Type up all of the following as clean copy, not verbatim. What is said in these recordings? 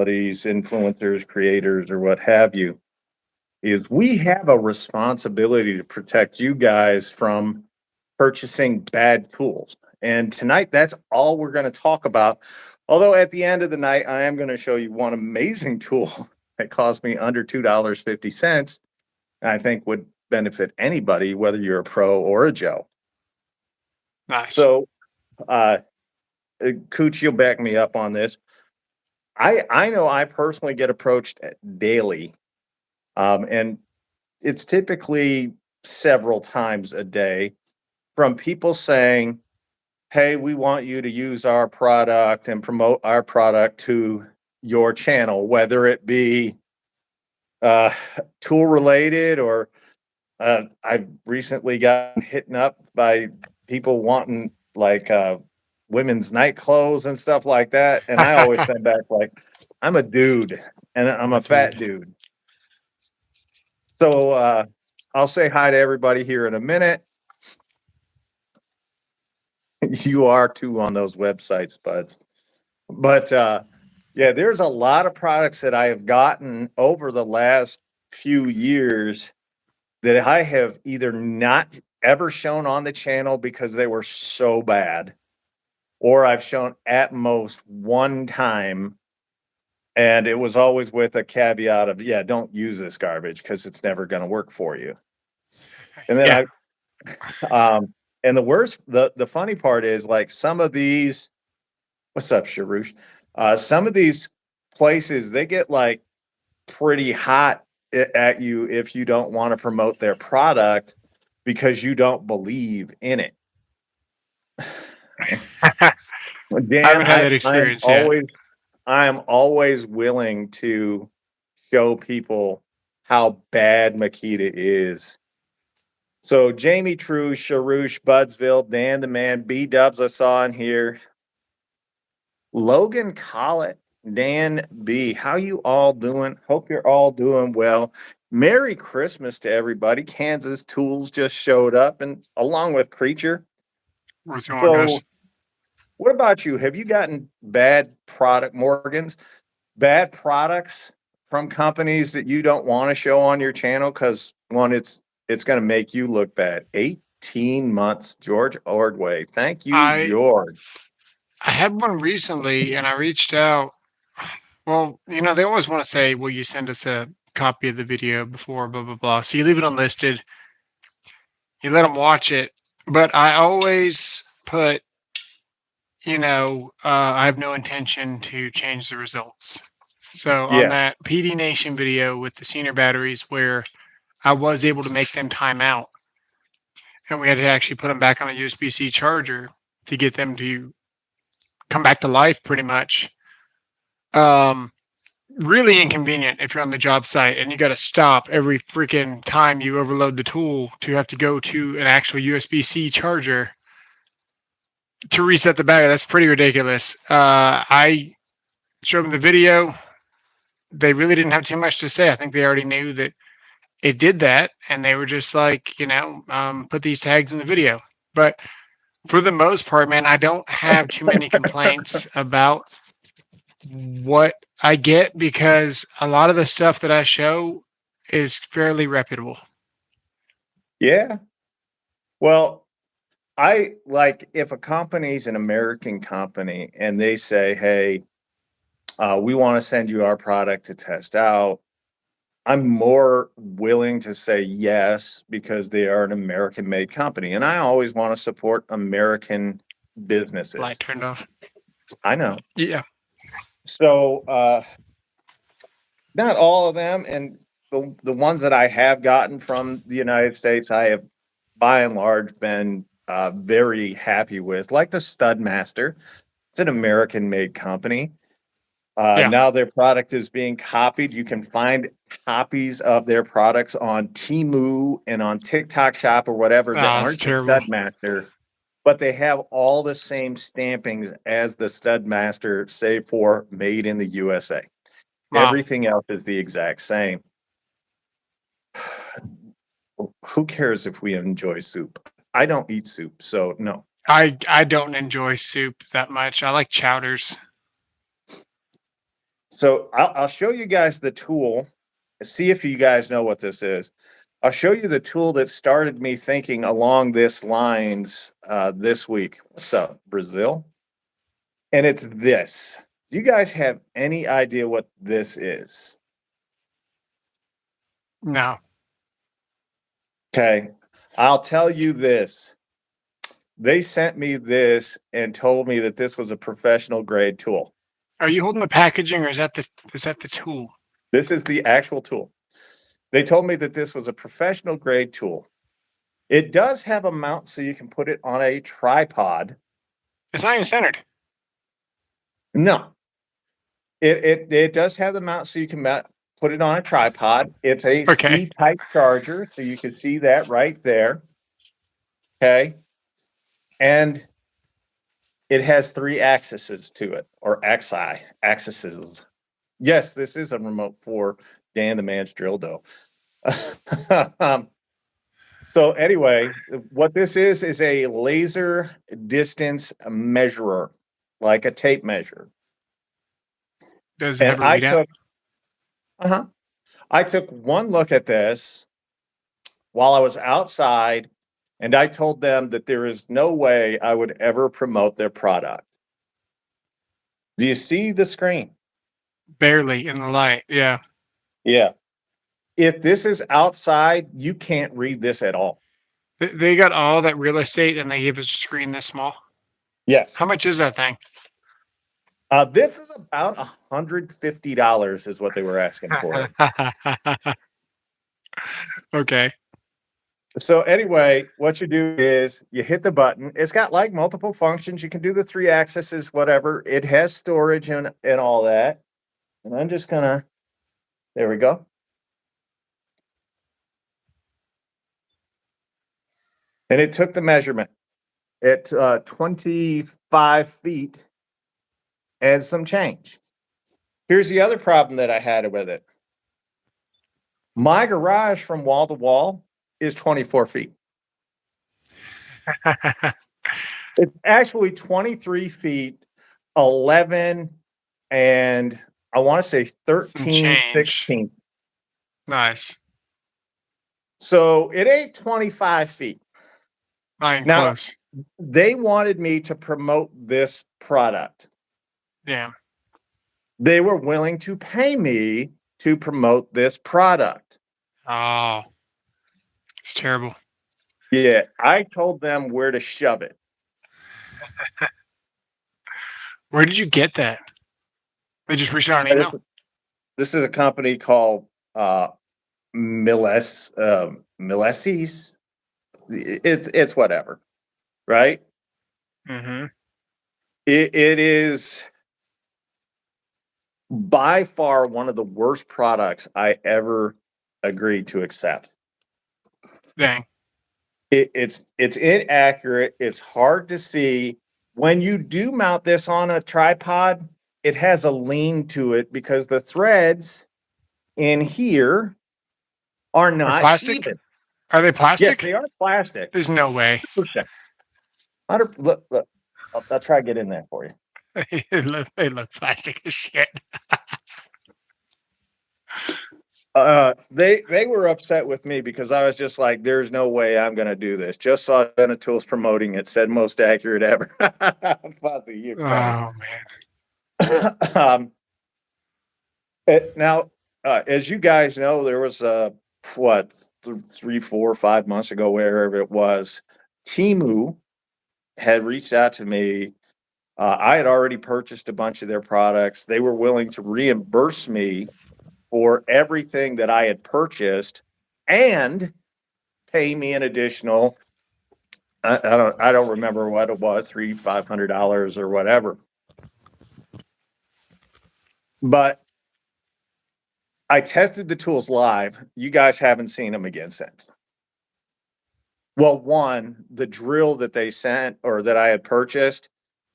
personalities, influencers, creators, or what have you, is we have a responsibility to protect you guys from purchasing bad tools. And tonight, that's all we're going to talk about. Although at the end of the night, I am going to show you one amazing tool that cost me under $2.50. I think would benefit anybody, whether you're a pro or a Joe. Nice. So, uh, Cooch, you'll back me up on this. I know I personally get approached daily, and it's typically several times a day from people saying, "Hey, we want you to use our product and promote our product to your channel, whether it be uh, tool related or I've recently gotten hit up by people wanting like women's night clothes and stuff like that." And I always send back like, I'm a dude and I'm a fat dude. So I'll say hi to everybody here in a minute. You are too on those websites, buds. But yeah, there's a lot of products that I have gotten over the last few years that I have either not ever shown on the channel because they were so bad, or I've shown at most one time, and it was always with a caveat of, yeah, don't use this garbage because it's never going to work for you. And then Yeah. and the worst, the funny part is like some of these, what's up, Sharush? Some of these places, they get like pretty hot at you if you don't want to promote their product because you don't believe in it. I Dan, haven't had that experience yet. I am always willing to show people how bad Makita is. So Jamie True, Sharush, Budsville, Dan the Man, B Dubs I saw in here. Logan Collett, Dan B. How you all doing? Hope you're all doing well. Merry Christmas to everybody. Kansas Tools just showed up and along with Creature. What's going on, guys? So what about you? Have you gotten bad product, Morgan's, bad products from companies that you don't want to show on your channel? Because one, it's going to make you look bad. 18 months, George Ordway. Thank you, I George. I had one recently, and I reached out. Well, they always want to say, "Will you send us a copy of the video before blah blah blah?" So you leave it unlisted. You let them watch it, but I always put, I have no intention to change the results. So on Yeah. that PD Nation video with the senior batteries, where I was able to make them time out, and we had to actually put them back on a USB-C charger to get them to come back to life, pretty much. Um, Really inconvenient if you're on the job site and you got to stop every freaking time you overload the tool to have to go to an actual USB-C charger to reset the battery. That's pretty ridiculous. I showed them the video. They really didn't have too much to say. I think they already knew that it did that, and they were just like, put these tags in the video. But for the most part, man, I don't have too many complaints about what I get because a lot of the stuff that I show is fairly reputable. Yeah. Well, I like if a company's an American company and they say, hey, we want to send you our product to test out. I'm more willing to say yes because they are an American made company. And I always want to support American Light businesses. turned off. I know. Yeah. So, not all of them. And the ones that I have gotten from the United States, I have by and large been very happy with, like the Studmaster. It's an American made company. Yeah. Now their product is being copied. You can find copies of their products on Teemu and on TikTok Shop or whatever that It's aren't the terrible. Studmaster, but they have all the same stampings as the Studmaster, save for made in the USA. Wow. Everything else is the exact same. Who cares if we enjoy soup? I don't eat soup, so no. I don't enjoy soup that much. I like chowders. So I'll show you guys the tool. See if you guys know what this is. I'll show you the tool that started me thinking along this lines this week. What's up, Brazil? And it's this. Do you guys have any idea what this is? No. Okay. I'll tell you this. They sent me this and told me that this was a professional grade tool. Are you holding the packaging, or is that the tool? This is the actual tool. They told me that this was a professional grade tool. It does have a mount so you can put it on a tripod. It's not even centered. No, it does have the mount so you can put it on a tripod. It's a Okay. C-type charger, so you can see that right there. Okay. And it has 3 axes to it, or axes. Yes, this is a remote for Dan the Man's drill dough. So anyway, what this is a laser distance measurer, like a tape measure. Does it And have a readout? I took one look at this while I was outside, and I told them that there is no way I would ever promote their product. Do you see the screen? Barely in the light. Yeah. Yeah. If this is outside, you can't read this at all. They got all that real estate and they gave us a screen this small. Yes. How much is that thing? This is about $150 is what they were asking for it. Okay. So anyway, what you do is you hit the button. It's got like multiple functions. You can do the 3 axes, whatever. It has storage and all that. And I'm just gonna, there we go. And it took the measurement at 25 feet and some change. Here's the other problem that I had with it. My garage from wall to wall is 24 feet. It's actually 23 feet, 11, and I want to say 13, change. 16. Nice. So it ain't 25 feet. Not even Now, close. they wanted me to promote this product. Yeah. They were willing to pay me to promote this product. Oh, it's terrible. Yeah, I told them where to shove it. Where did you get that? They just reached out an email? This is a company called Miles Milesis. It's whatever, right? Mm-hmm. It is by far one of the worst products I ever agreed to accept. Dang. It's inaccurate. It's hard to see. When you do mount this on a tripod, it has a lean to it because the threads in here are They're not plastic? even. Are they Yes, plastic? they are plastic. There's no way. 100%. Look. I'll try to get in there for you. They look plastic as shit. They were upset with me because I was just like, "There's no way I'm going to do this." Just saw Tools promoting it, said most accurate ever. Fuzzy, you funny. Oh man. Now, as you guys know, there was what 3, 4, 5 months ago, wherever it was, Teemu had reached out to me. I had already purchased a bunch of their products. They were willing to reimburse me for everything that I had purchased and pay me an additional, I don't remember what it was, $500 or whatever. But I tested the tools live. You guys haven't seen them again since. Well, one, the drill that they sent or that I had purchased,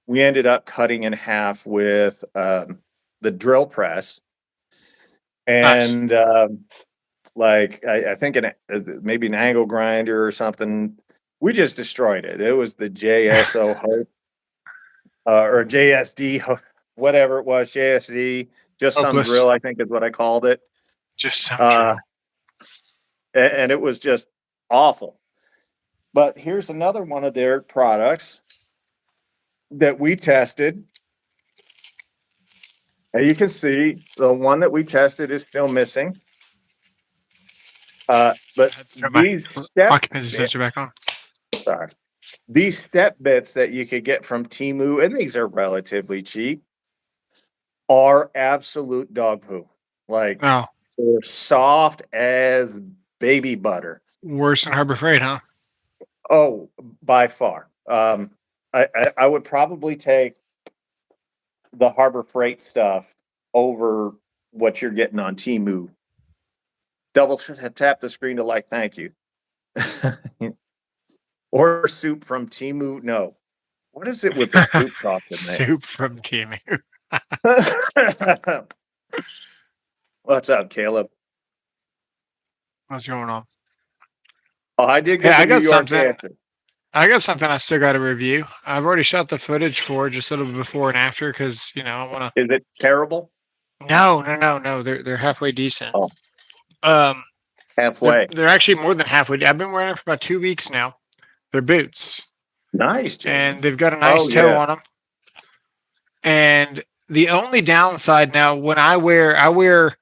we ended up cutting in half with the drill press. Nice. And like I think maybe an angle grinder or something. We just destroyed it. It was the JSO Hope or JSD, whatever it was, JSD Just some Hopeless. drill, I think is what I called it. Just some Uh, drill. and it was just awful. But here's another one of their products that we tested. And you can see the one that we tested is still missing. But Turn my these step occupancy bits, sensor back on. sorry, these step bits that you could get from Teemu, and these are relatively cheap, are absolute dog poo. Like Oh, they're soft as baby butter. worse than Harbor Freight, huh? Oh, by far. I would probably take the Harbor Freight stuff over what you're getting on Teemu. Double tap the screen to like, thank you. Or soup from Teemu. No. What is it with the soup talk tonight? Soup from Teemu. What's up, Caleb? What's going on? Oh, I did Hey, get the I New got York something. answer. I got something I still got to review. I've already shot the footage for just a little before and after because I want Is it terrible? to. No. They're halfway decent. Oh, Um, halfway. they're actually more than halfway. I've been wearing them for about 2 weeks now. They're boots, Nice, and Jamie. they've got a nice Oh, toe yeah. on them. And the only downside now, when I wear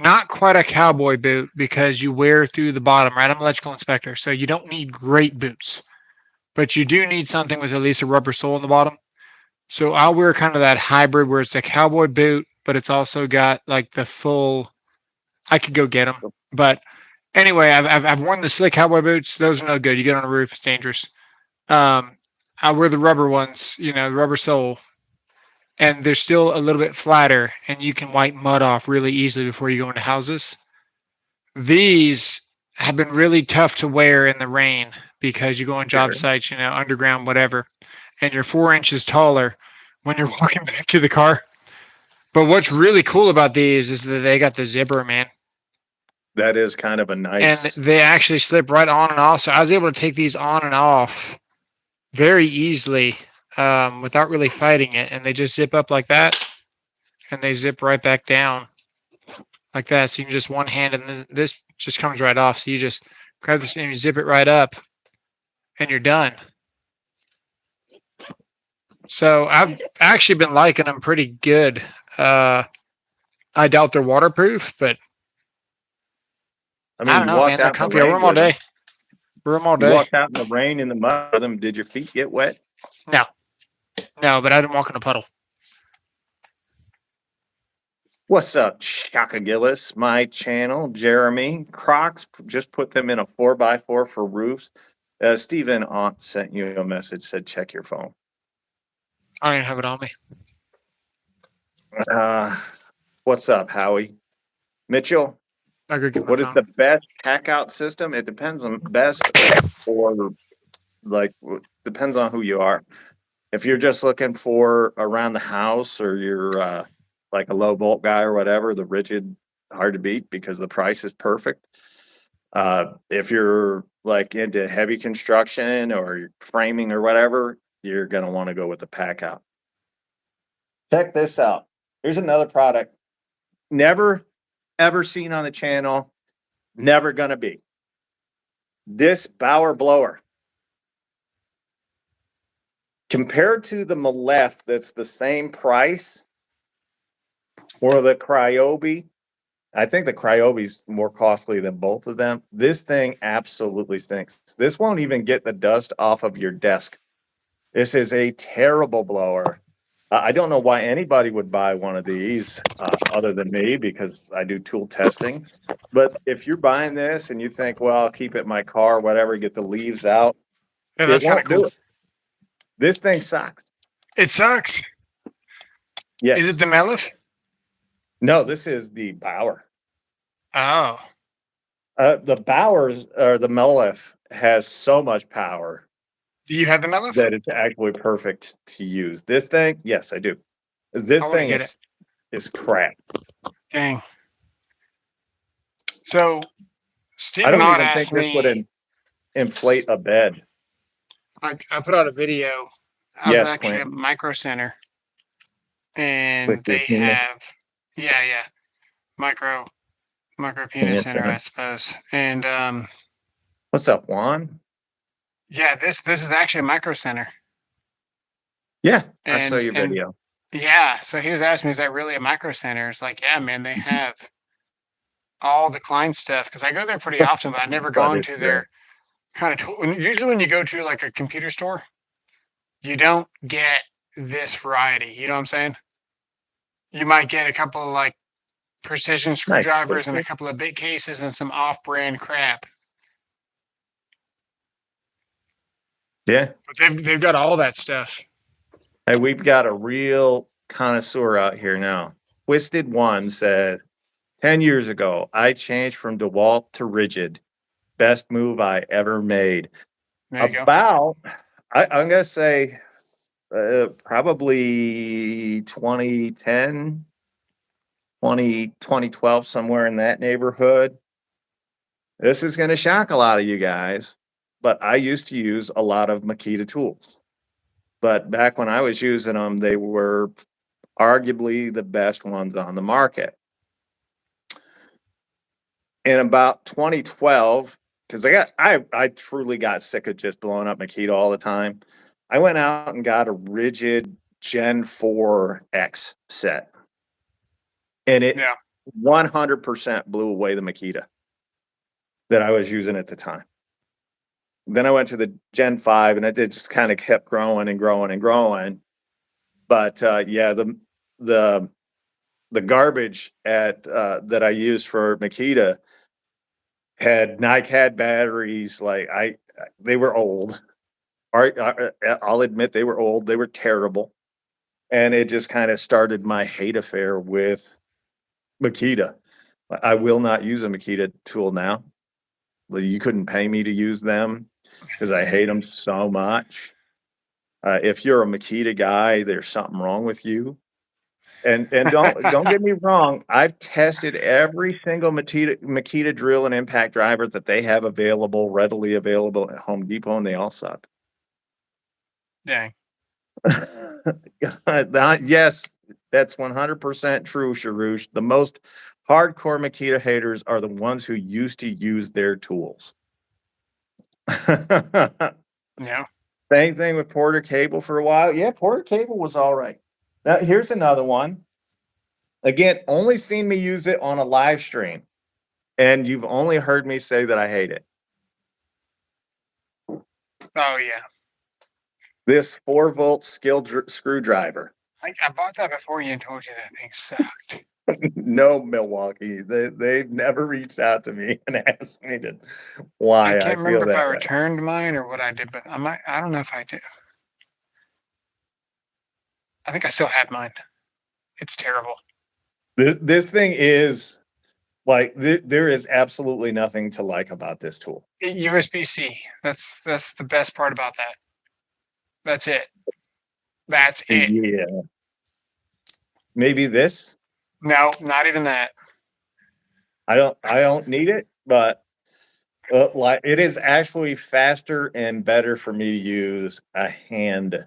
not quite a cowboy boot because you wear through the bottom, right? I'm an electrical inspector, so you don't need great boots, but you do need something with at least a rubber sole in the bottom. So I'll wear kind of that hybrid where it's a cowboy boot, but it's also got like the full. I could go get them, but anyway, I've worn the slick cowboy boots. Those are no good. You get on a roof, it's dangerous. I wear the rubber ones, the rubber sole, and they're still a little bit flatter, and you can wipe mud off really easily before you go into houses. These have been really tough to wear in the rain because you go on job Sure. sites, underground, whatever, and you're 4 inches taller when you're walking back to the car. But what's really cool about these is that they got the zipper, man, That is kind of a and nice. they actually slip right on and off. So I was able to take these on and off very easily without really fighting it, and they just zip up like that, and they zip right back down like that. So you can just one hand, and then this just comes right off. So you just grab this and you zip it right up, and you're done. So I've actually been liking them pretty good. I doubt they're waterproof, but I I mean, don't you know, walked man. They're out in the comfy. I wear rain them all with them. day. Wear them all You day. walked out in the rain in the mud with them. Did your feet get wet? No, but I didn't walk in a puddle. What's up, Shaka Gillis? My channel, Jeremy. Crocs, just put them in a 4x4 for roofs. Stephen Ott sent you a message, said check your phone. I don't even have it on me. What's up, Howie? Mitchell, I go get my what is phone. the best pack out system? It depends on best or like depends on who you are. If you're just looking for around the house or you're like a low volt guy or whatever, the rigid hard to beat because the price is perfect. If you're like into heavy construction or framing or whatever, you're gonna want to go with the pack out. Check this out. Here's another product. Never ever seen on the channel. Never gonna be. This Bauer blower. Compared to the Malef that's the same price, or the Ryobi, I think the Ryobi's more costly than both of them. This thing absolutely stinks. This won't even get the dust off of your desk. This is a terrible blower. I don't know why anybody would buy one of these other than me because I do tool testing. But if you're buying this and you think, well, I'll keep it in my car, whatever, get the leaves out, Yeah, it that's kind of won't do cool. it. This thing sucks. It sucks. Yes. Is it the Melif? No, this is the Bauer. Oh. The Bauer's or the Melif has so much power Do you have the Melif? that it's actually perfect to use. This thing, yes, I do. This I want to thing get it. is crap. Dang. So, I Stephen don't Ott even think asked this would me, inflate a bed. I put out a video. I was Yes, actually at Quentin. Micro Center, With and your they humor. have, Yeah. Micro penis center, I suppose. And What's up, Juan? yeah, this is actually a micro center. Yeah, I saw And your video. yeah, so he was asking me, is that really a micro center? It's like, yeah, man, they have all the Klein stuff because I go there pretty often, but I've never But gone it's to their kind of tool. Usually, when you go to like a computer store, you don't get this variety. You know what I'm saying? You might get a couple of like precision nice. screwdrivers and a couple of big cases and some off-brand crap. Yeah. But they've got all that stuff. Hey, we've got a real connoisseur out here now. Twisted One said, 10 years ago, I changed from DeWalt to rigid. Best move I ever made. There you go. About, I'm going to say, probably 2010, 2012, somewhere in that neighborhood. This is going to shock a lot of you guys, but I used to use a lot of Makita tools. But back when I was using them, they were arguably the best ones on the market. In about 2012, because I truly got sick of just blowing up Makita all the time. I went out and got a rigid Gen 4X set, and it Yeah. 100% blew away the Makita that I was using at the time. Then I went to the Gen 5, and it just kind of kept growing and growing and growing. But yeah, the garbage at that I used for Makita had NiCad batteries. Like they were old. I'll admit they were old. They were terrible, and it just kind of started my hate affair with Makita. I will not use a Makita tool now. You couldn't pay me to use them because I hate them so much. If you're a Makita guy, there's something wrong with you. And don't get me wrong, I've tested every single Makita drill and impact driver that they have available, readily available at Home Depot, and they all suck. Dang. Yes, that's 100% true, Sharush. The most hardcore Makita haters are the ones who used to use their tools. Yeah. Same thing with Porter Cable for a while. Yeah, Porter Cable was all right. Now, here's another one. Again, only seen me use it on a live stream, and you've only heard me say that I hate it. Oh yeah. This 4-volt screwdriver. I bought that before you and told you that thing sucked. No, Milwaukee. They've never reached out to me and asked me to I why I can't remember feel if I that way. returned mine or what I did, but I don't know if I did. I think I still had mine. It's terrible. This thing is like there is absolutely nothing to like about this tool. USB-C. That's the best part about that. That's it. That's it. Yeah, maybe this. No, not even that. I don't need it, but like it is actually faster and better for me to use a hand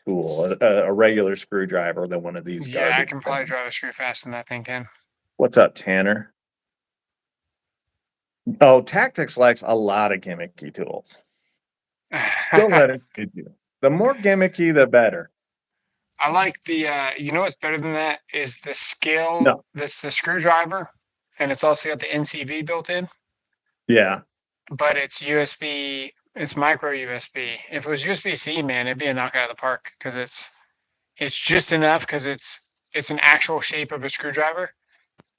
tool, a regular screwdriver than one of these Yeah, I garbage can probably things. drive a screw faster than that thing can. What's up, Tanner? Oh, Tactics likes a lot of gimmicky tools. Don't let it kid you. The more gimmicky, the better. I like the you know what's better than that is the skill No, that's the screwdriver and it's also got the NCV built in, yeah, but it's USB, it's micro USB. If it was USB-C, man, it'd be a knockout of the park because it's just enough because it's an actual shape of a screwdriver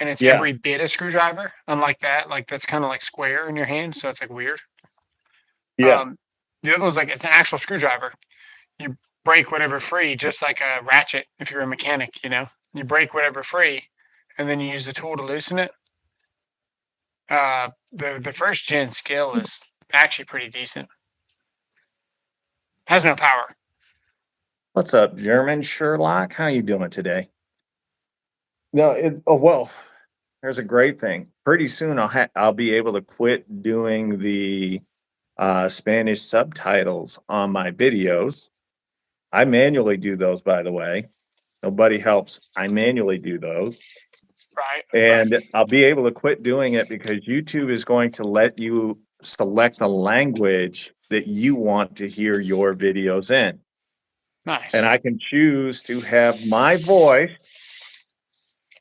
and it's yeah, every bit a screwdriver. Unlike that, like that's kind of like square in your hand, so it's like weird. yeah, Um, the other one's like it's an actual screwdriver. You break whatever free, just like a ratchet. If you're a mechanic, you break whatever free, and then you use the tool to loosen it. The first gen skill is actually pretty decent. Has no power. What's up, German Sherlock? How you doing today? No, oh well. Here's a great thing. Pretty soon, I'll be able to quit doing the Spanish subtitles on my videos. I manually do those, by the way. Nobody helps. I manually do those. Right. And I'll be able to quit doing it because YouTube is going to let you select the language that you want to hear your videos in. And Nice. I can choose to have my voice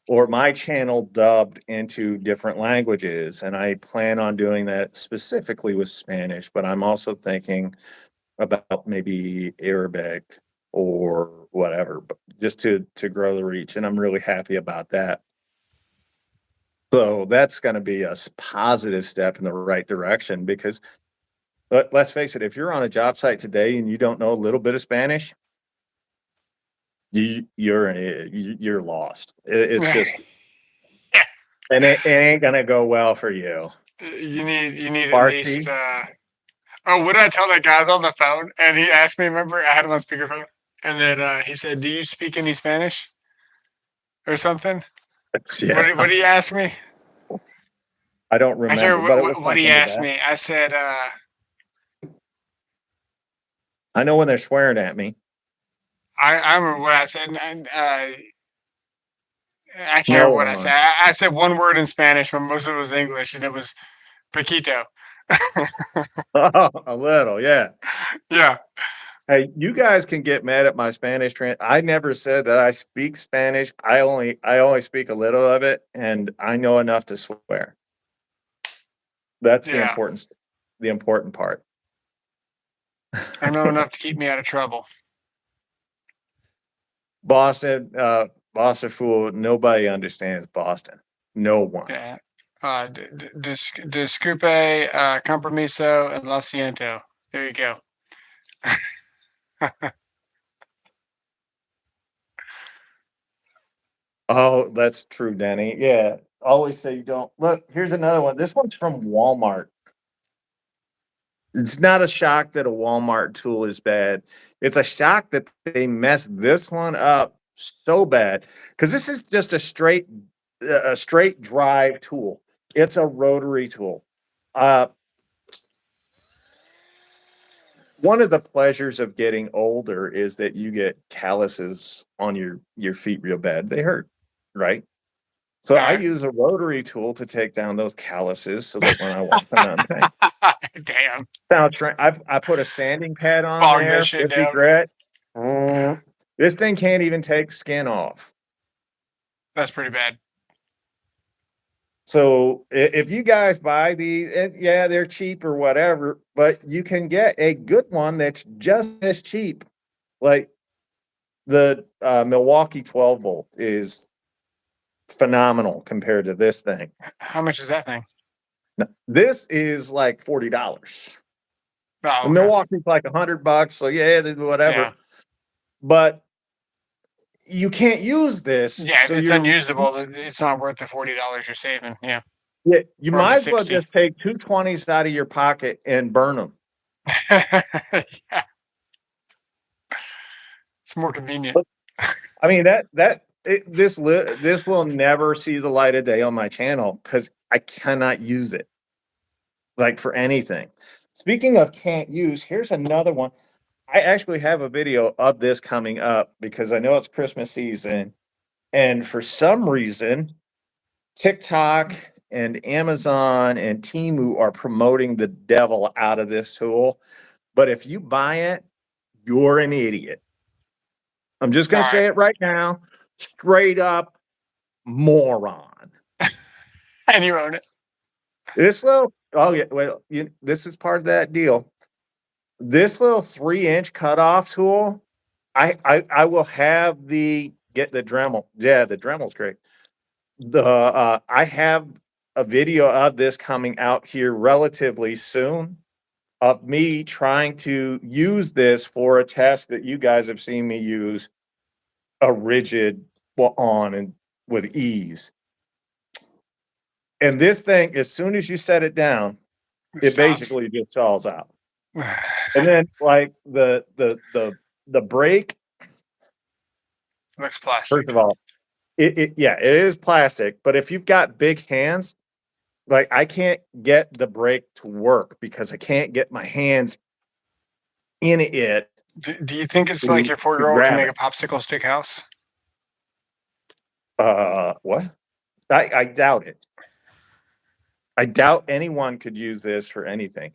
or my channel dubbed into different languages. And I plan on doing that specifically with Spanish, but I'm also thinking about maybe Arabic or whatever, but just to grow the reach. And I'm really happy about that. So that's going to be a positive step in the right direction because let's face it, if you're on a job site today and you don't know a little bit of Spanish, you're lost. It's just, and it ain't going to go well for you. You need at least. Farsi. Oh, what did I tell that guy? I was on the phone and he asked me. Remember, I had him on speakerphone, and then he said, "Do you speak any Spanish or something?" Yeah, What did he ask me? I don't I hear remember, but it was what he something to asked that. me. I said, I know when they're swearing at me. I remember what I said, and I can't remember what I No, said. I said one word in Spanish, but most of it was English, and it was Paquito. a little, yeah. Yeah, Hey, you guys can get mad at my Spanish I never said that I speak Spanish. I only speak a little of it, and I know enough to swear. That's yeah. the important part. I know enough to keep me out of trouble. Boston, Boston fool. Nobody understands Boston. No one. Yeah. Disculpe, compromiso, and lo siento. There you go. Oh, that's true, Denny. Yeah, always say you don't. Look, here's another one. This one's from Walmart. It's not a shock that a Walmart tool is bad. It's a shock that they messed this one up so bad because this is just a straight drive tool. It's a rotary tool. Uh, One of the pleasures of getting older is that you get calluses on your feet real bad. They hurt, right? So All I right. use a rotary tool to take down those calluses so that when I walk around things. Damn. I put a sanding pad on Fog that there, shit 50 down. grit. This thing can't even take skin off. That's pretty bad. So if you guys buy these, and yeah, they're cheap or whatever, but you can get a good one that's just as cheap. Like the Milwaukee 12 volt is phenomenal compared to this thing. How much is that thing? This is like $40. Oh, The okay. Milwaukee's like $100, so yeah, Yeah. whatever. But you can't use this, Yeah, if so it's unusable, it's not worth the $40 you're saving. Yeah. you Or the might as well 60. just take 220s out of your pocket and burn them. Yeah. It's more convenient. I mean this will never see the light of day on my channel because I cannot use it like for anything. Speaking of can't use, here's another one. I actually have a video of this coming up because I know it's Christmas season, and for some reason, TikTok and Amazon and Teemu are promoting the devil out of this tool. But if you buy it, you're an idiot. I'm just All going to right. say it right now, straight up moron. And you own it. This little, oh yeah, well, this is part of that deal. This little 3-inch cutoff tool, I will have get the Dremel. Yeah, the Dremel's great. I have a video of this coming out here relatively soon of me trying to use this for a test that you guys have seen me use a rigid on and with ease. And this thing, as soon as you set it down, It it stops. basically just falls out. And then like the brake, Looks first plastic. of all, yeah, it is plastic, but if you've got big hands, like I can't get the brake to work because I can't get my hands in it Do you think it's like to your 4-year-old can grab make a it. popsicle stick house? What? I doubt it. I doubt anyone could use this for anything.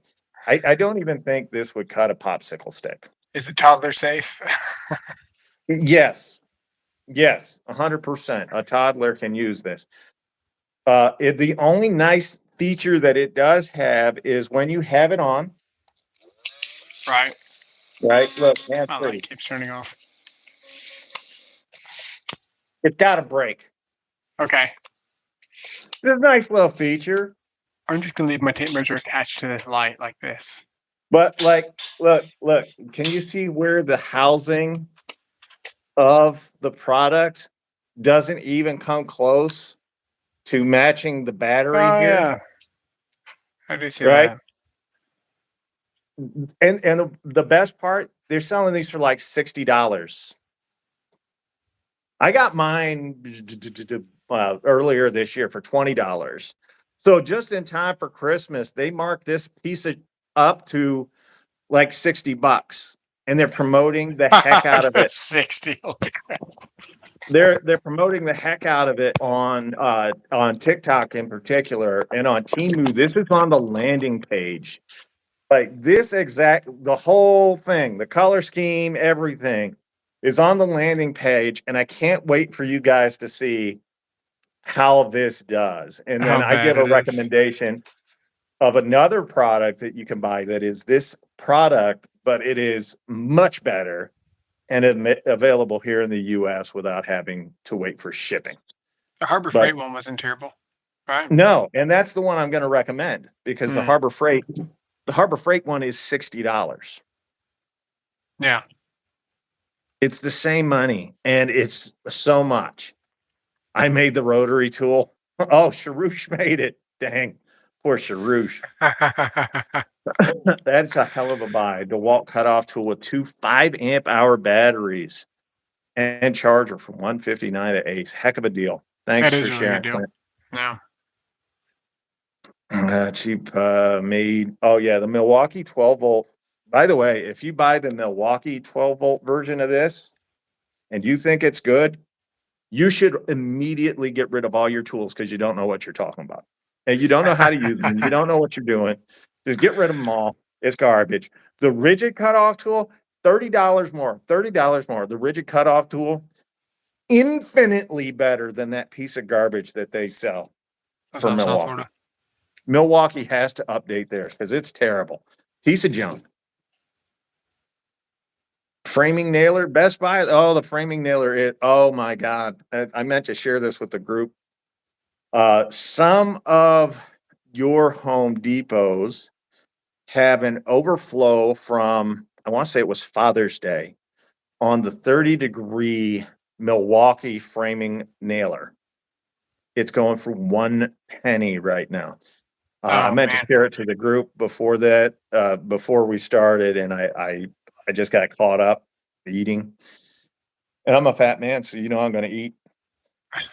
I don't even think this would cut a popsicle stick. Is the toddler safe? Yes, yes, 100%. A toddler can use this. The only nice feature that it does have is when you have it on, Right. right? Look, hands My free. light keeps turning off. It's got a break. Okay. It's a nice little feature, I'm just gonna leave my tape measure attached to this light like this. but like, look, can you see where the housing of the product doesn't even come close to matching the battery Oh here, yeah, I do see right? that. And the best part, they're selling these for like $60. I got mine earlier this year for $20. So just in time for Christmas, they marked this up to like $60, and they're promoting the heck out of it. 60. Holy crap. They're promoting the heck out of it on TikTok in particular, and on Teemu. This is on the landing page. Like the whole thing, the color scheme, everything is on the landing page, and I can't wait for you guys to see how this does. And then How I bad give a it is. recommendation of another product that you can buy that is this product, but it is much better and available here in the US without having to wait for shipping. The Harbor But Freight one wasn't terrible, right? no, and that's the one I'm going to recommend because Mm, the Harbor Freight one is $60. yeah. It's the same money and it's so much. I made the rotary tool. Oh, Sharush made it. Dang, poor Sharush. That's a hell of a buy. DeWalt cutoff tool with two 5 amp hour batteries and charger from 159 to Ace. Heck of a deal. That Thanks is for a really good sharing, deal. Clint. No. Cheap made. Oh yeah, the Milwaukee 12 volt. By the way, if you buy the Milwaukee 12 volt version of this and you think it's good, you should immediately get rid of all your tools because you don't know what you're talking about. And you don't know how to use them. You don't know what you're doing. Just get rid of them all. It's garbage. The rigid cutoff tool, $30 more. $30 more. The rigid cutoff tool, infinitely better than that piece of garbage that they sell What's for up, South Milwaukee. Florida? Milwaukee has to update theirs because it's terrible. Piece of junk. Framing nailer, Best Buy. Oh, the framing nailer. Oh my God. I meant to share this with the group. Some of your Home Depots have an overflow from, I want to say it was Father's Day, on the 30-degree Milwaukee framing nailer. It's going for 1 penny right now. I Oh meant to man. share it to the group before that, before we started, and I just got caught up eating. And I'm a fat man, so I'm going to eat.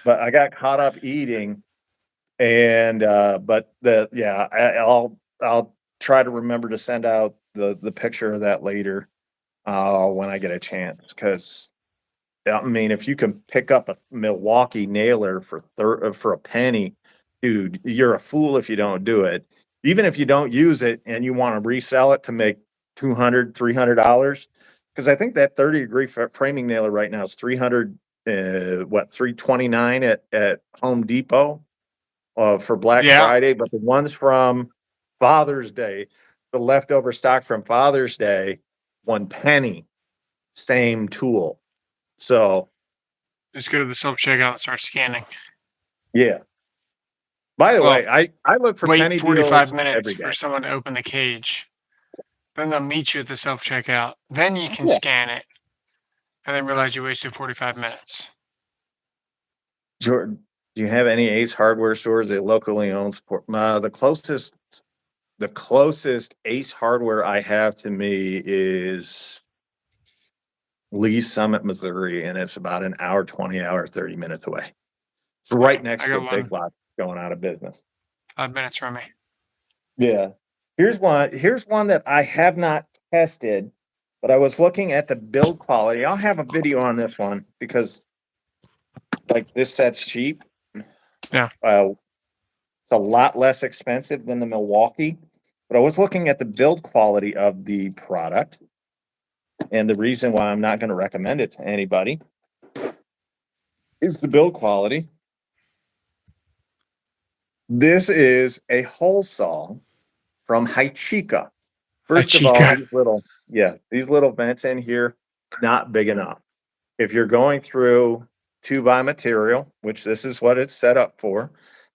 But I got caught up eating, and but I'll try to remember to send out the picture of that later when I get a chance, because I mean, if you can pick up a Milwaukee nailer for a penny, dude, you're a fool if you don't do it. Even if you don't use it and you want to resell it to make $200, $300, because I think that 30-degree framing nailer right now is 300, 329 at Home Depot for Black Yeah. Friday, but the ones from Father's Day, the leftover stock from Father's Day, 1 penny, same tool. So Just go to the self checkout and start scanning. yeah. By the Well, way, I look for wait penny 45 deals minutes every for day. someone to open the cage. Then they'll meet you at the self checkout. Then you can Yeah. scan it and then realize you wasted 45 minutes. Jordan, do you have any Ace Hardware stores that locally own support? The closest Ace Hardware I have to me is Lee Summit, Missouri, and it's about an hour, 20 hours, 30 minutes away. It's right next I to got a one Big Lots going out of business. 5 minutes from me. Yeah. Here's one that I have not tested, but I was looking at the build quality. I'll have a video on this one because like this set's cheap. Yeah. It's a lot less expensive than the Milwaukee, but I was looking at the build quality of the product, and the reason why I'm not going to recommend it to anybody is the build quality. This is a hole saw from Haichika. First of all, Chica. these little vents in here, not big enough. If you're going through 2x material, which this is what it's set up for,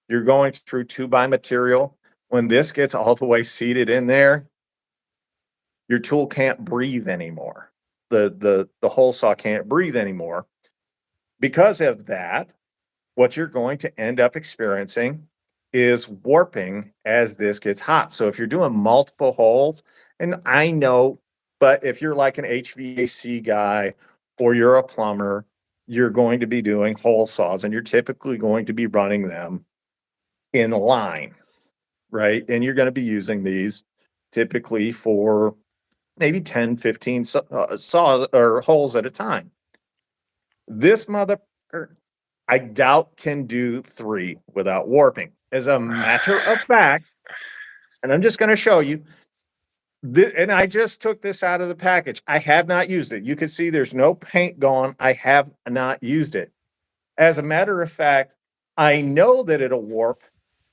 you're going through 2x material. When this gets all the way seated in there, your tool can't breathe anymore. The hole saw can't breathe anymore. Because of that, what you're going to end up experiencing is warping as this gets hot. So if you're doing multiple holes, and I know, but if you're like an HVAC guy or you're a plumber, you're going to be doing hole saws and you're typically going to be running them in line, right? And you're going to be using these typically for maybe 10, 15 saws or holes at a time. This motherfucker, I doubt can do 3 without warping. As a matter of fact, and I'm just going to show you, and I just took this out of the package. I have not used it. You can see there's no paint gone. I have not used it. As a matter of fact, I know that it'll warp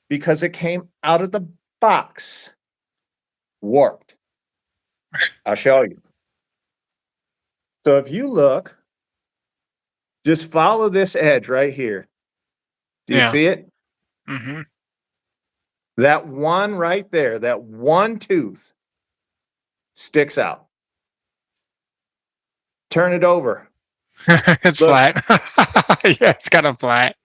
because it came out of the box warped. I'll show you. So if you look, just follow this edge right here. Do you see it? Mm-hmm. That one right there, that one tooth sticks out. Turn it over. It's Look. flat. Yeah, it's kind of flat.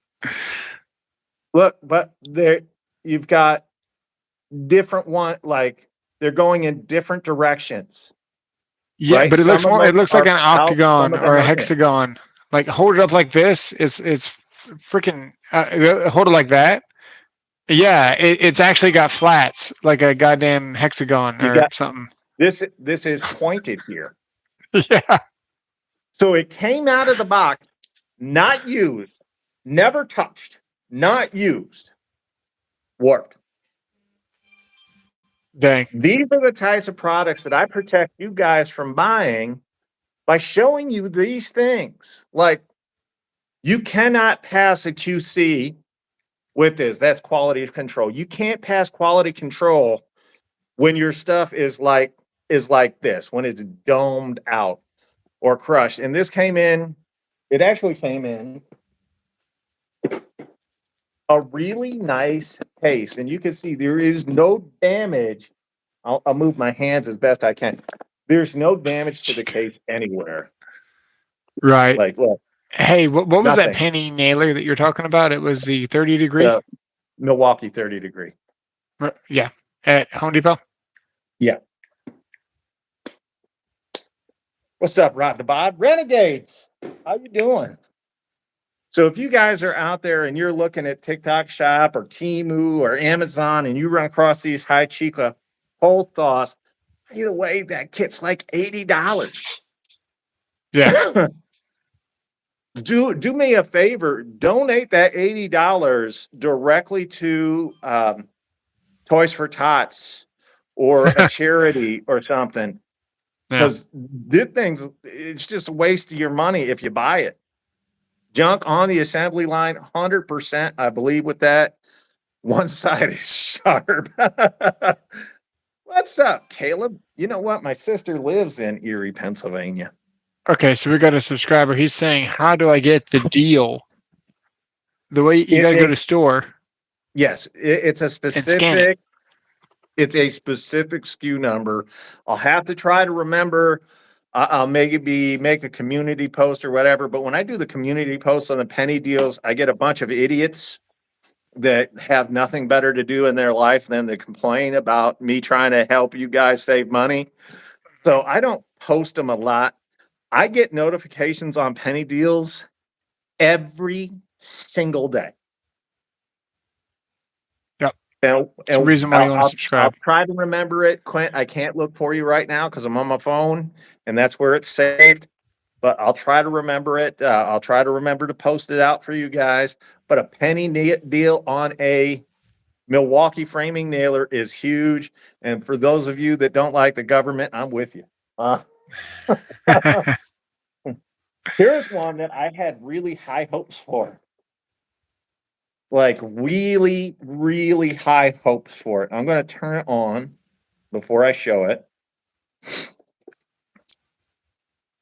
Look, but there you've got different one, like they're going in different directions, Yeah, right? but it looks Some of more. It them looks like are an out, some octagon of or them a are in. hexagon. Like hold it up like this. It's freaking. Hold it like that. Yeah, it's actually got flats like a goddamn hexagon You or got something. this is pointed here. Yeah. So it came out of the box, not used, never touched, not used, warped. Dang. These are the types of products that I protect you guys from buying by showing you these things. Like, you cannot pass a QC with this. That's quality control. You can't pass quality control when your stuff is like this, when it's domed out or crushed. And this came in, it actually came in a really nice case. And you can see there is no damage. I'll move my hands as best I can. There's no damage to the case anywhere. Right. Like, look, Hey, what was that nothing. penny nailer that you're talking about? It was the 30 degree. The Milwaukee 30 degree. Yeah, at Home Depot. Yeah. What's up, Rod the Bod? Renegades, how you doing? So if you guys are out there and you're looking at TikTok Shop or Teemu or Amazon and you run across these Haichika whole sauce, either way, that kit's like $80. Yeah. Do me a favor, donate that $80 directly to Toys for Tots or a charity or something. Yeah. Because this thing's, it's just a waste of your money if you buy it. Junk on the assembly line, 100%, I believe with that. One side is sharp. What's up, Caleb? You know what? My sister lives in Erie, Pennsylvania. Okay, so we got a subscriber. He's saying, "How do I get the deal?" The way you got to go to store Yes, it's a and scan it. specific. It's a specific SKU number. I'll have to try to remember. I'll maybe make a community post or whatever. But when I do the community posts on the penny deals, I get a bunch of idiots that have nothing better to do in their life than to complain about me trying to help you guys save money. So I don't post them a lot. I get notifications on penny deals every single day. Yep. And, It's the reason why you want to I'll subscribe. try to remember it, Quint. I can't look for you right now because I'm on my phone and that's where it's saved. but I'll try to remember it. I'll try to remember to post it out for you guys. But a penny deal on a Milwaukee framing nailer is huge. And for those of you that don't like the government, I'm with you. Here's one that I had really high hopes for. Like really, really high hopes for it. I'm going to turn it on before I show it.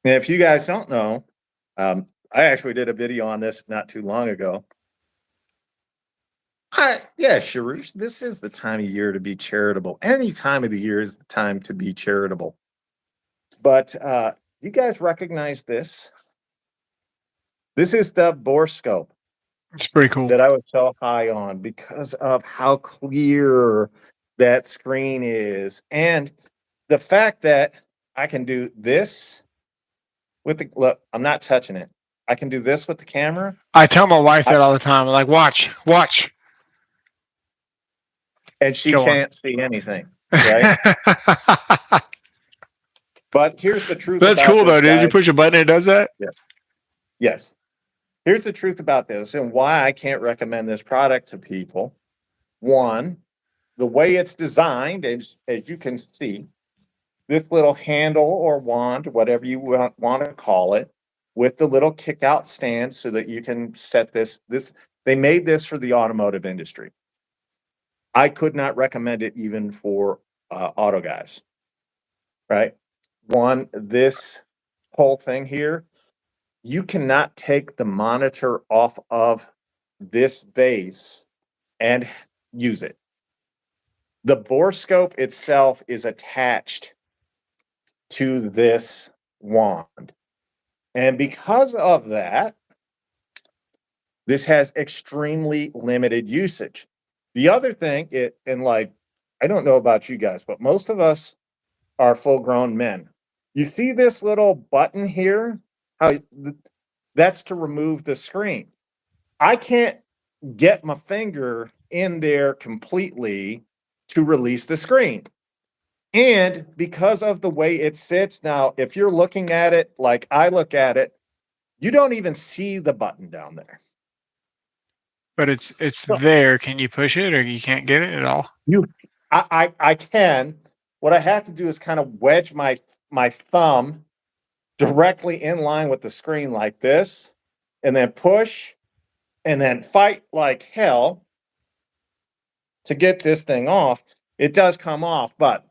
And if you guys don't know, I actually did a video on this not too long ago. Yeah, Sharush, this is the time of year to be charitable. Any time of the year is the time to be charitable. But you guys recognize this? This is the Boroscope It's pretty cool. that I was so high on because of how clear that screen is. And the fact that I can do this with the look, I'm not touching it. I can do this with the camera. I tell my wife that all the time. I'm like, watch. And she Go on. can't see anything, right? But here's the truth. That's about cool this, though, dude. guys. You push a button, it does that. Yeah. Yes. Here's the truth about this and why I can't recommend this product to people. One, the way it's designed, as you can see, this little handle or wand, whatever you want to call it, with the little kick out stand so that you can set this. They made this for the automotive industry. I could not recommend it even for auto guys, right? One, this whole thing here, you cannot take the monitor off of this base and use it. The Boroscope itself is attached to this wand. And because of that, this has extremely limited usage. The other thing, I don't know about you guys, but most of us are full grown men. You see this little button here? That's to remove the screen. I can't get my finger in there completely to release the screen. And because of the way it sits now, if you're looking at it like I look at it, you don't even see the button down there. But it's there. Can you push it or you can't get it at all? I can. What I have to do is kind of wedge my thumb directly in line with the screen like this, and then push, and then fight like hell to get this thing off. It does come off, but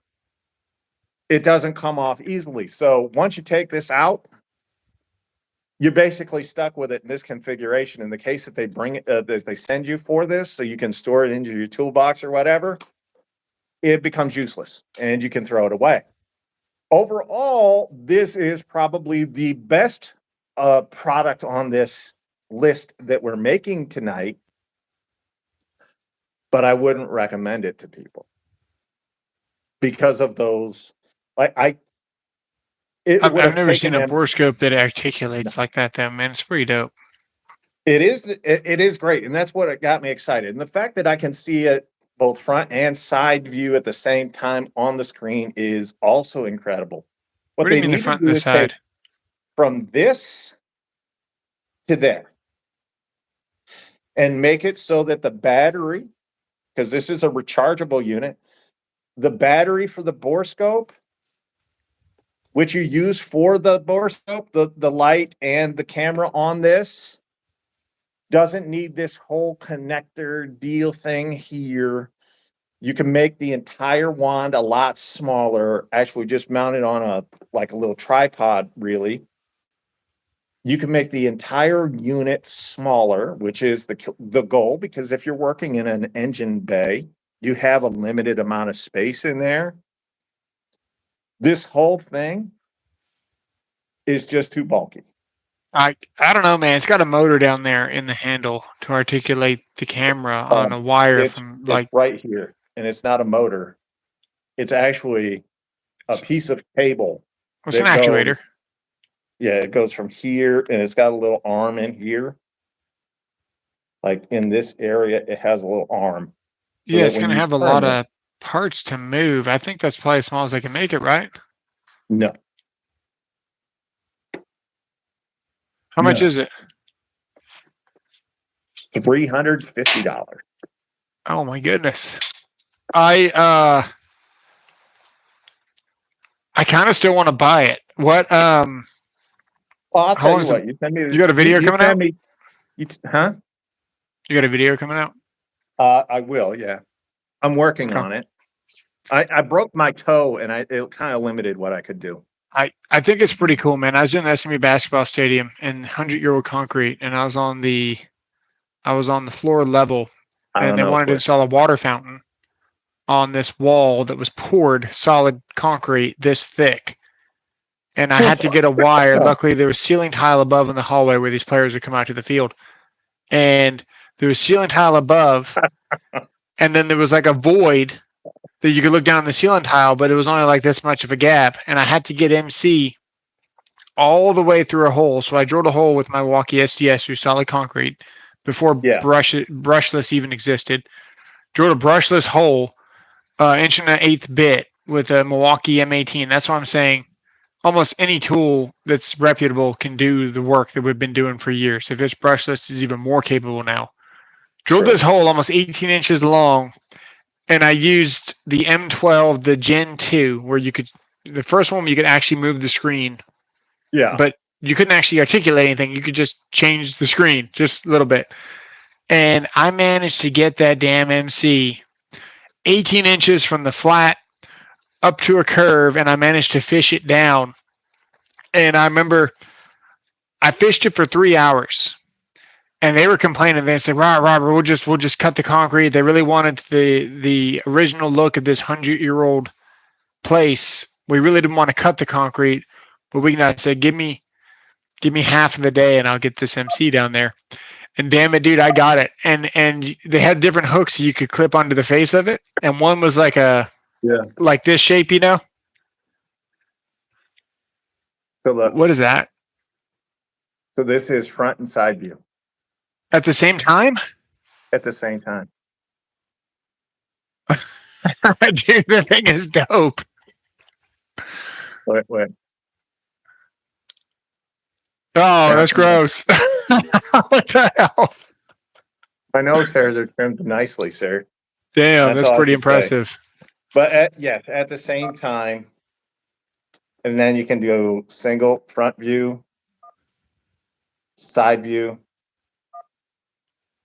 it doesn't come off easily. So once you take this out, you're basically stuck with it in this configuration. In the case that they bring it, that they send you for this, so you can store it into your toolbox or whatever, it becomes useless and you can throw it away. Overall, this is probably the best product on this list that we're making tonight, but I wouldn't recommend it to people because of those. I've never seen a Boroscope that articulates like that though, man. It's pretty dope. It is great, and that's what got me excited. And the fact that I can see it both front and side view at the same time on the screen is also incredible. What do you mean the front and the side? From this to there and make it so that the battery, because this is a rechargeable unit, the battery for the Boroscope, which you use for the Boroscope, the light and the camera on this, doesn't need this whole connector deal thing here. You can make the entire wand a lot smaller, actually just mount it on a little tripod, really. You can make the entire unit smaller, which is the goal, because if you're working in an engine bay, you have a limited amount of space in there. This whole thing is just too bulky. I don't know, man. It's got a motor down there in the handle to articulate the camera on a wire It's right here, and it's not a motor. It's actually a piece of cable. It's an actuator. Yeah, it goes from here, and it's got a little arm in here. Like in this area, it has a little arm. So yeah, it's going to have a lot of parts to move. I think that's probably as small as I can make it, right? No. How much No. is it? $350. Oh my goodness. I kind of still want to buy it. What Well, I'll how tell long you is it? what. You send me. You got a video You coming send out? me. Huh? You got a video coming out? I will. Yeah, I'm working Okay. on it. I broke my toe, and it kind of limited what I could do. I think it's pretty cool, man. I was doing the SMU basketball stadium in 100-year-old concrete, and I was on the floor level, I and don't they know. wanted to install a water fountain on this wall that was poured solid concrete this thick. And I had to get a wire. Luckily, there was ceiling tile above in the hallway where these players would come out to the field. And there was ceiling tile above, and then there was like a void that you could look down the ceiling tile, but it was only like this much of a gap. And I had to get MC all the way through a hole. So I drilled a hole with my Milwaukee SDS through solid concrete before Yeah. brushless even existed. Drilled a brushless hole, inch and an eighth bit with a Milwaukee M18. That's what I'm saying. Almost any tool that's reputable can do the work that we've been doing for years. If it's brushless, it's even more capable now. Drilled True. this hole almost 18 inches long, and I used the M12, the Gen 2, where the first one you could actually move the screen, Yeah. but you couldn't actually articulate anything. You could just change the screen just a little bit. And I managed to get that damn MC 18 inches from the flat up to a curve, and I managed to fish it down. And I remember I fished it for 3 hours, and they were complaining. They said, Robert, we'll just cut the concrete. They really wanted the original look of this 100-year-old place. We really didn't want to cut the concrete, but I said, give me half of the day and I'll get this MC down there. And damn it, dude, I got it. And they had different hooks you could clip onto the face of it, and one was like like this shape, you know. So look. What is that? So this is front and side view At the same time? at the same time. Dude, the thing is dope. Wait. Oh, Yeah. that's gross. What the hell? My nose hairs are trimmed nicely, sir. Damn, That's that's all I pretty can say. impressive. But yes, at the same time, and then you can do single front view, side view,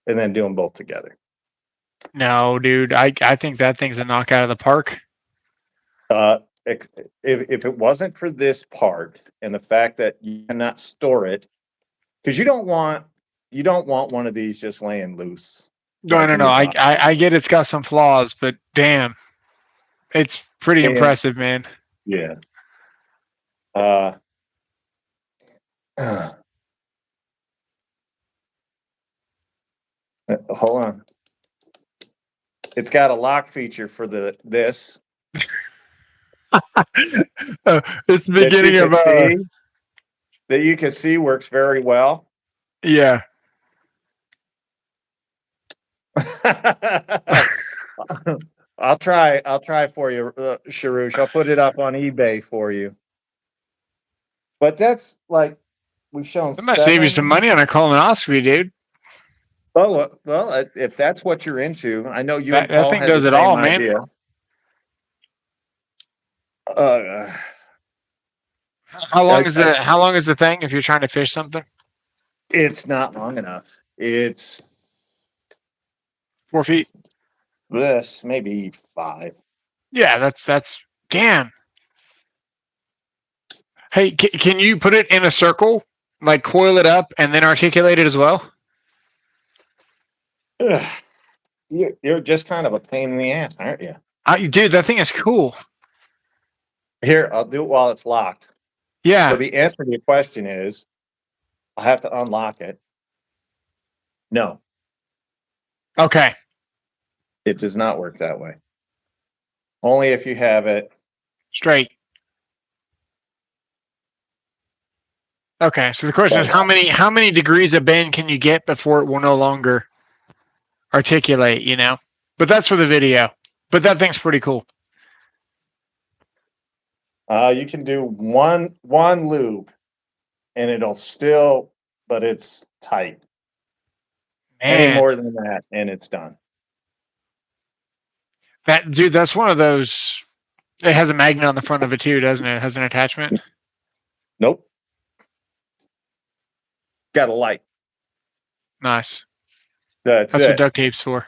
and then do them both together. No, dude, I think that thing's a knockout of the park. If it wasn't for this part and the fact that you cannot store it, because you don't want one of these just laying loose. No, like no, in no. your I, box. I get it's got some flaws, but damn, it's pretty And impressive, man. yeah. Hold on. It's got a lock feature for this. It's the beginning of that you can see works very well. yeah. I'll try for you, Sharush. I'll put it up on eBay for you. But that's like we've shown I might save you some money on a colonoscopy, dude. well, if that's what you're into, I know you and That Paul thing had does the it same all, man. idea. How long is the thing if you're trying to fish something? It's not long enough. It's 4 feet. this maybe 5. Yeah, that's damn. Hey, can you put it in a circle, like coil it up and then articulate it as well? You're just kind of a pain in the ass, aren't you? Dude, that thing is cool. Here, I'll do it while it's locked. Yeah. So the answer to your question is, I'll have to unlock it. No, Okay. it does not work that way. Only if you have it Straight. Okay. So the question is, how many degrees of bend can you get before it will no longer articulate? You know. But that's for the video. But that thing's pretty cool. You can do one lube, and it'll still but it's tight. Any Man, more than that, and it's done. that's one of those. It has a magnet on the front of it too, doesn't it? It has an attachment. Nope. Got a light. Nice. That's That's what it. duct tape's for.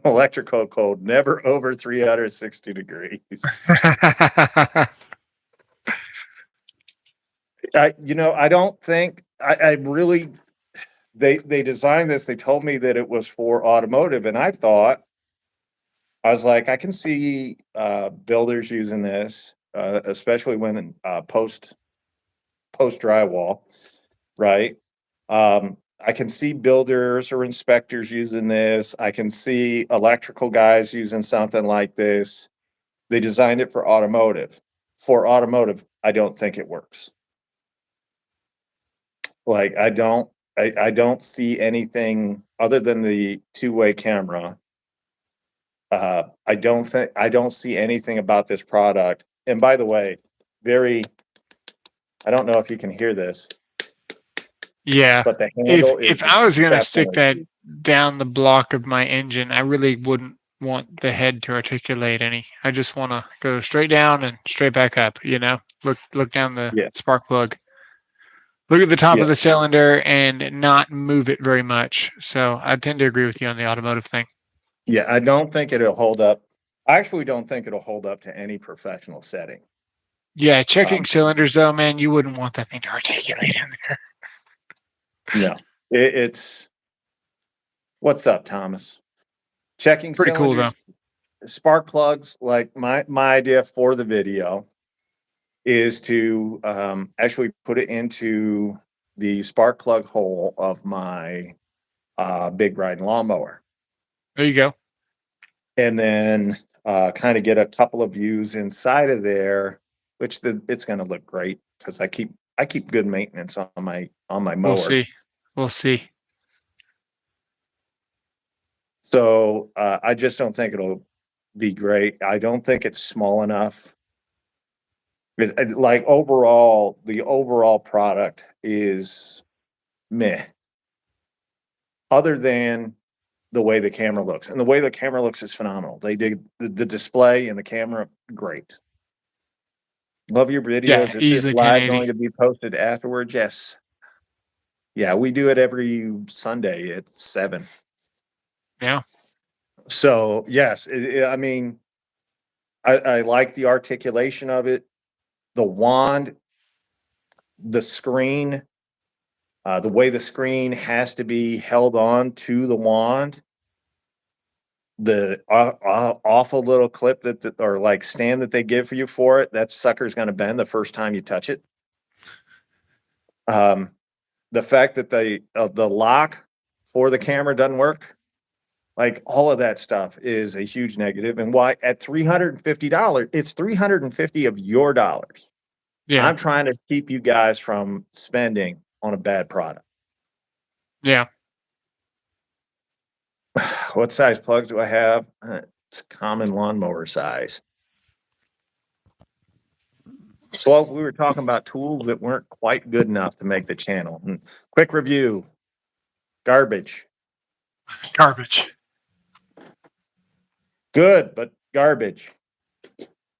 Electrical code, never over 360 degrees. I don't think I really they designed this. They told me that it was for automotive, and I was like, I can see builders using this, especially when post drywall, right? I can see builders or inspectors using this. I can see electrical guys using something like this. They designed it for automotive. For automotive, I don't think it works. Like I don't see anything other than the two-way camera. I don't see anything about this product. And by the way, I don't know if you can hear this, Yeah. but the If handle is if I was gonna stick exceptionally that huge. down the block of my engine, I really wouldn't want the head to articulate any. I just want to go straight down and straight back up. Look down the Yeah, spark plug. Look at the top yeah, of the cylinder and not move it very much. So I tend to agree with you on the automotive thing. yeah. I don't think it'll hold up. I actually don't think it'll hold up to any professional setting. Yeah, checking Um, cylinders though, man, you wouldn't want that thing to articulate in there. no, it's what's up, Thomas? Checking Pretty cool though. cylinders, spark plugs. Like my idea for the video is to actually put it into the spark plug hole of my big riding lawnmower, There you go. and then kind of get a couple of views inside of there, which it's going to look great because I keep good maintenance on my We'll mower. see. We'll see. So I just don't think it'll be great. I don't think it's small enough. Like overall, the overall product is meh. Other than the way the camera looks, and the way the camera looks is phenomenal. They did the display and the camera, great. Love your Yeah, videos. Is this easily live going 1080. to be posted afterwards? Yes. Yeah, we do it every Sunday at 7. Yeah. So yes, I mean, I like the articulation of it, the wand, the screen, the way the screen has to be held on to the wand, the awful little clip that or like stand that they give for you for it. That sucker's going to bend the first time you touch it. Um, the fact that the lock for the camera doesn't work, like all of that stuff is a huge negative. And why at $350, it's 350 of your dollars. Yeah. I'm trying to keep you guys from spending on a bad product. Yeah. What size plugs do I have? It's common lawnmower size. So we were talking about tools that weren't quite good enough to make the channel. And quick review: garbage, Garbage. good but garbage.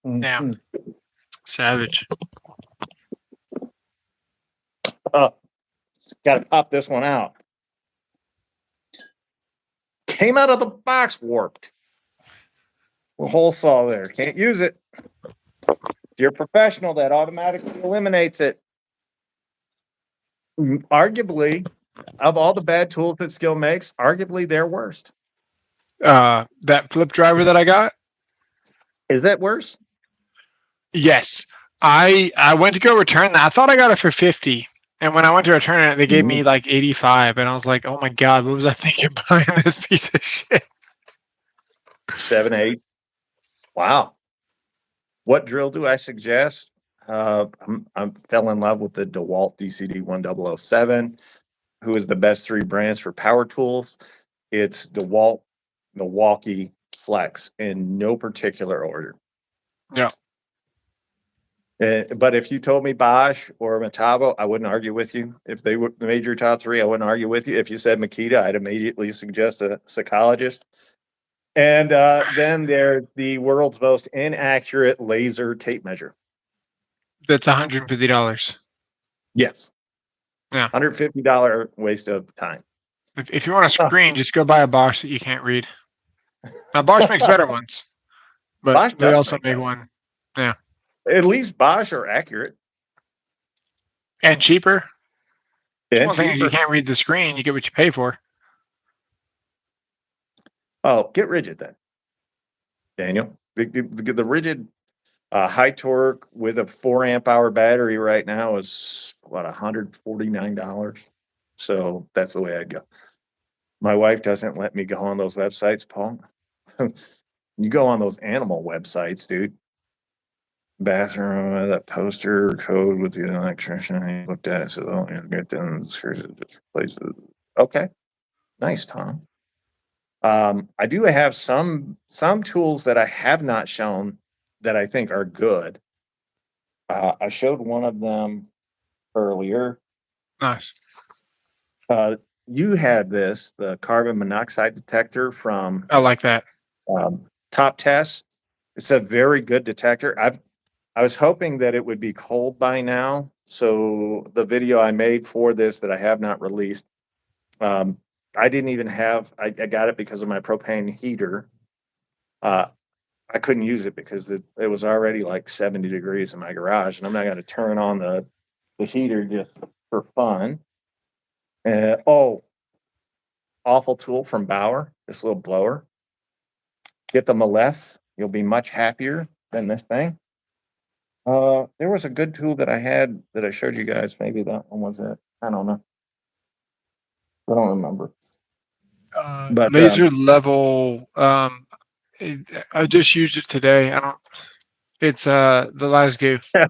Yeah. Mhm. Savage. Got to pop this one out. Came out of the box warped. A hole saw there. Can't use it. If you're a professional, that automatically eliminates it. Arguably, of all the bad tools that Skill makes, arguably their worst. That flip driver that I got. Is that worse? Yes. I went to go return that. I thought I got it for 50. And when I went to return it, they gave me like 85. And I was like, oh my God, what was I thinking buying this piece of shit? 7, 8. Wow. What drill do I suggest? I fell in love with the DeWalt DCD 1007, who is the best 3 brands for power tools. It's DeWalt, Milwaukee, Flex in no particular order. Yeah. But if you told me Bosch or Metabo, I wouldn't argue with you. If they made your top three, I wouldn't argue with you. If you said Makita, I'd immediately suggest a psychologist. And then there's the world's most inaccurate laser tape measure. That's $150. Yes. Yeah. $150 waste of time. If you want a screen, just go buy a Bosch that you can't read. Now Bosch makes better ones, but Bosch they does also make make better. one. Yeah. At least Bosch are accurate And cheaper. and One thing is you cheaper. can't read the screen, you get what you pay for. Oh, get rigid then, Daniel. The rigid high torque with a 4 amp hour battery right now is what, $149. So that's the way I'd go. My wife doesn't let me go on those websites, Paul. You go on those animal websites, dude. Bathroom, that poster code with the electrician. I looked at it, so oh, yeah, get them places. Okay, nice, Tom. I do have some tools that I have not shown that I think are good. I showed one of them earlier. Nice. You had this, the carbon monoxide detector from I like that. Top Test. It's a very good detector. I was hoping that it would be cold by now. So the video I made for this that I have not released, I didn't even have, I got it because of my propane heater. I couldn't use it because it was already like 70 degrees in my garage, and I'm not going to turn on the heater just for fun. Oh, awful tool from Bauer, this little blower. Get the Malef, you'll be much happier than this thing. There was a good tool that I had that I showed you guys. Maybe that one was it. I don't know. I don't remember. But Laser level. I just used it today. I don't. It's the Lasgoo. The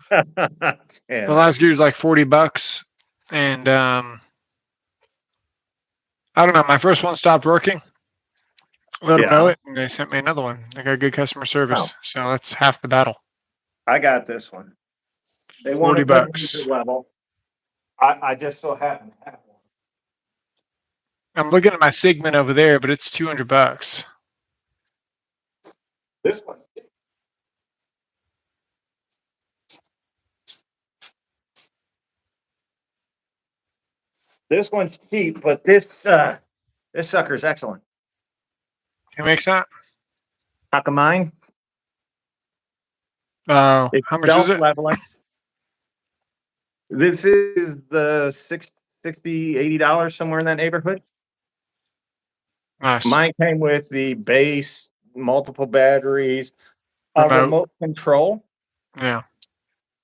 damn it. Lasgoo is like $40, and I don't know. My first one stopped working. Let them know Yeah. it, and they sent me another one. They got good customer Oh, service, so that's half the battle. I got this one. They 40 wanted good laser bucks. level. I just so happen to have one. I'm looking at my Sigmund over there, but it's $200. This one. This one's cheap, but this sucker's excellent. Who makes that? Akamine. Oh, It's how much is it? self-leveling. This is the $60-$80 somewhere in that neighborhood. Nice. Mine came with the base, multiple batteries, a Remote. remote control, Yeah.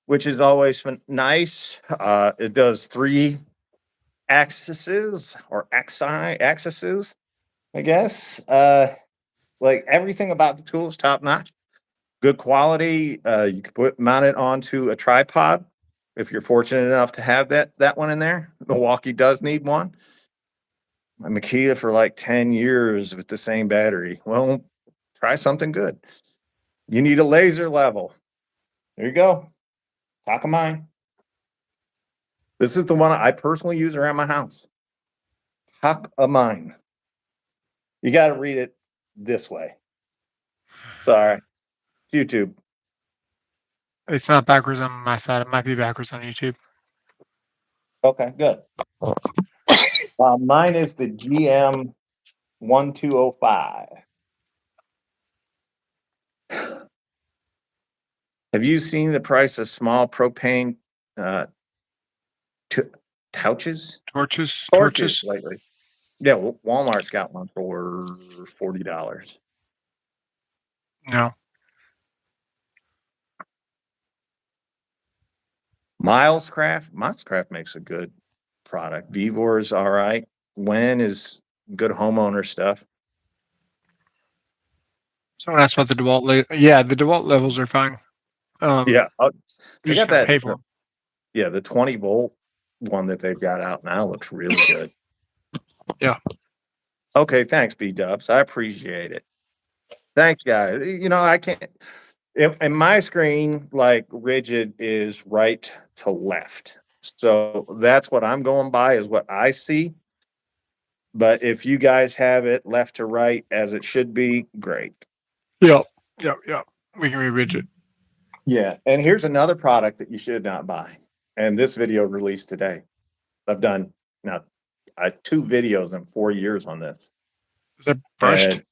which is always nice. It does 3 axes or axes, I guess. Like everything about the tool is top notch. Good quality. You can mount it onto a tripod if you're fortunate enough to have that one in there. Milwaukee does need one. My Makita for like 10 years with the same battery. Well, try something good. You need a laser level. There you go. Top of mine. This is the one I personally use around my house. Top of mine. You got to read it this way. Sorry. It's YouTube. It's not backwards on my side. It might be backwards on YouTube. Okay, good. Mine is the GM 1205. Have you seen the price of small propane uh, touches? Torches. Lately. Yeah, Walmart's got one for $40. No. Milescraft makes a good product. Vivor is all right. Wen is good homeowner stuff. Someone asked about the DeWalt. Yeah, the DeWalt levels are fine. Yeah, You're I just got gonna that. pay for them. Yeah, the 20-volt one that they've got out now looks really good. Yeah. Okay, thanks, B Dubs. I appreciate it. Thanks, guys. I can't. In my screen, like rigid is right to left. So that's what I'm going by is what I see. But if you guys have it left to right as it should be, great. Yep. Yep. Yep. We can be rigid. Yeah. And here's another product that you should not buy. And this video released today. I've done now 2 videos in 4 years on this. Is that brushed? And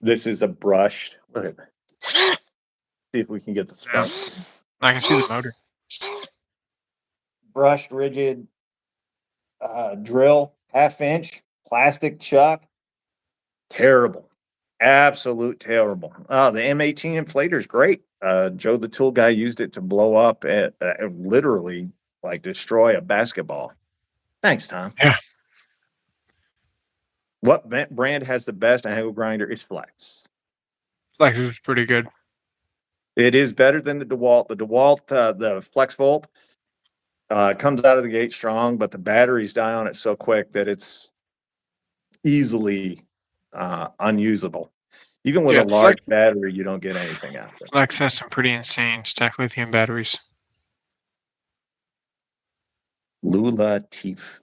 this is a brushed. Look at that. See if we can get the Yeah. spark. I can see the motor. Brushed rigid drill, 1/2 inch, plastic chuck. Terrible. Absolute terrible. Oh, the M18 inflator is great. Joe the tool guy used it to blow up and literally like destroy a basketball. Thanks, Tom. Yeah. What brand has the best angle grinder? Is Flex. Flex is pretty good. It is better than the DeWalt. The DeWalt, the Flex Volt, comes out of the gate strong, but the batteries die on it so quick that it's easily unusable. Even with Yeah, a large battery, you don't get anything out of it. Flex has some pretty insane stack lithium batteries. Lula Teef.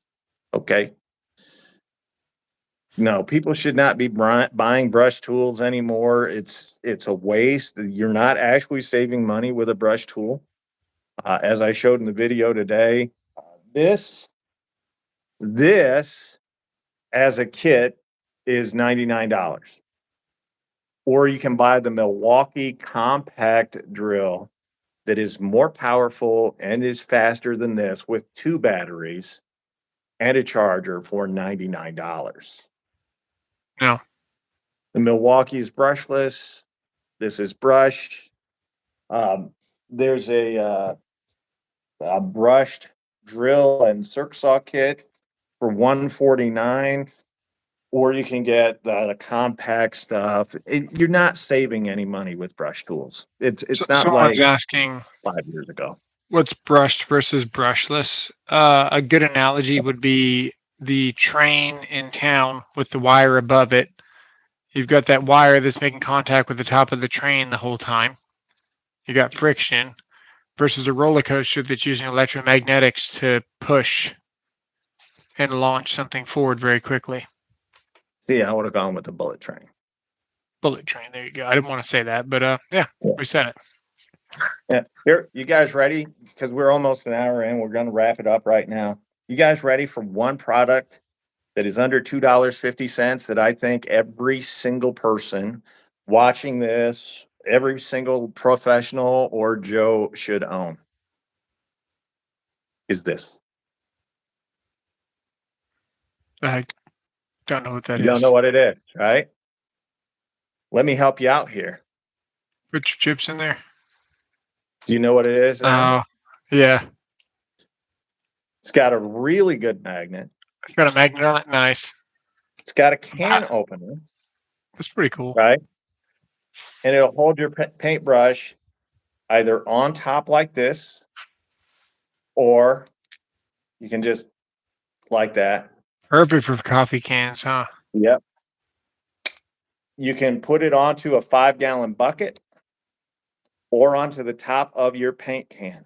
Okay. No, people should not be buying brush tools anymore. It's a waste. You're not actually saving money with a brush tool. As I showed in the video today, this as a kit is $99. Or you can buy the Milwaukee compact drill that is more powerful and is faster than this with 2 batteries and a charger for $99. No. The Milwaukee is brushless. This is brushed. There's a brushed drill and circ saw kit for $149, or you can get the compact stuff. You're not saving any money with brush tools. It's not Someone's like asking 5 years ago. what's brushed versus brushless. A good analogy would be the train in town with the wire above it. You've got that wire that's making contact with the top of the train the whole time. You got friction versus a roller coaster that's using electromagnetics to push and launch something forward very quickly. See, I would have gone with the bullet train. Bullet train. There you go. I didn't want to say that, but yeah, we said it. Yeah. Here, you guys ready? Because we're almost an hour in. We're going to wrap it up right now. You guys ready for one product that is under $2.50 that I think every single person watching this, every single professional or Joe should own? Is this. I don't know what that You is. don't know what it is, right? Let me help you out here. Put your chips in there. Do you know what it is now? Yeah. It's got a really good magnet. It's got a magnet on it. Nice. It's got a can opener. That's pretty cool. Right? And it'll hold your paintbrush either on top like this, or you can just like that. Perfect for coffee cans, huh? Yep. You can put it onto a 5-gallon bucket or onto the top of your paint can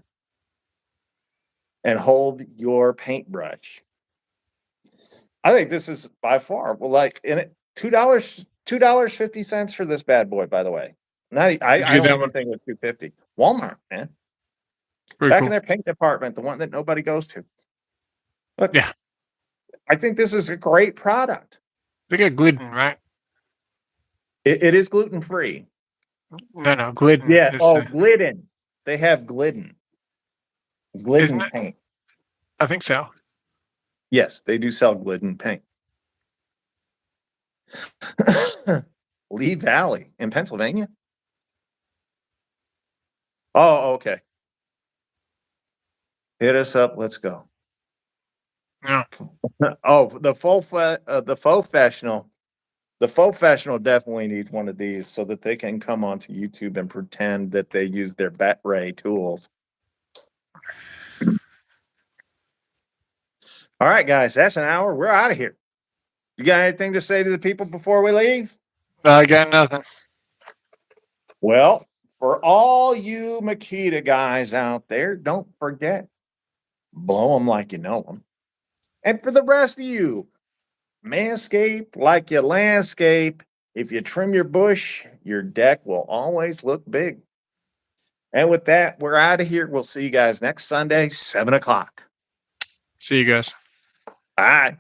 and hold your paintbrush. I think this is by far, well, like in it, $2.50 for this bad boy, by the way. I don't even think it was $2.50. Walmart, man. Back in their paint department, the one that nobody goes to. Look, yeah. I think this is a great product. They got gluten, right? It is gluten-free. No, gluten. Yeah. Glidden. They have Glidden. Glidden paint. I think so. Yes, they do sell Glidden paint. Lee Valley in Pennsylvania? Oh, okay. Hit us up. Let's go. Yeah. Oh, the faux professional. The faux professional definitely needs one of these so that they can come onto YouTube and pretend that they use their Bat-Ray tools. All right, guys, that's an hour. We're out of here. You got anything to say to the people before we leave? I got nothing. Well, for all you Makita guys out there, don't forget, blow them like you know them. And for the rest of you, manscape like you landscape. If you trim your bush, your deck will always look big. And with that, we're out of here. We'll see you guys next Sunday, 7 o'clock. See you guys. Bye.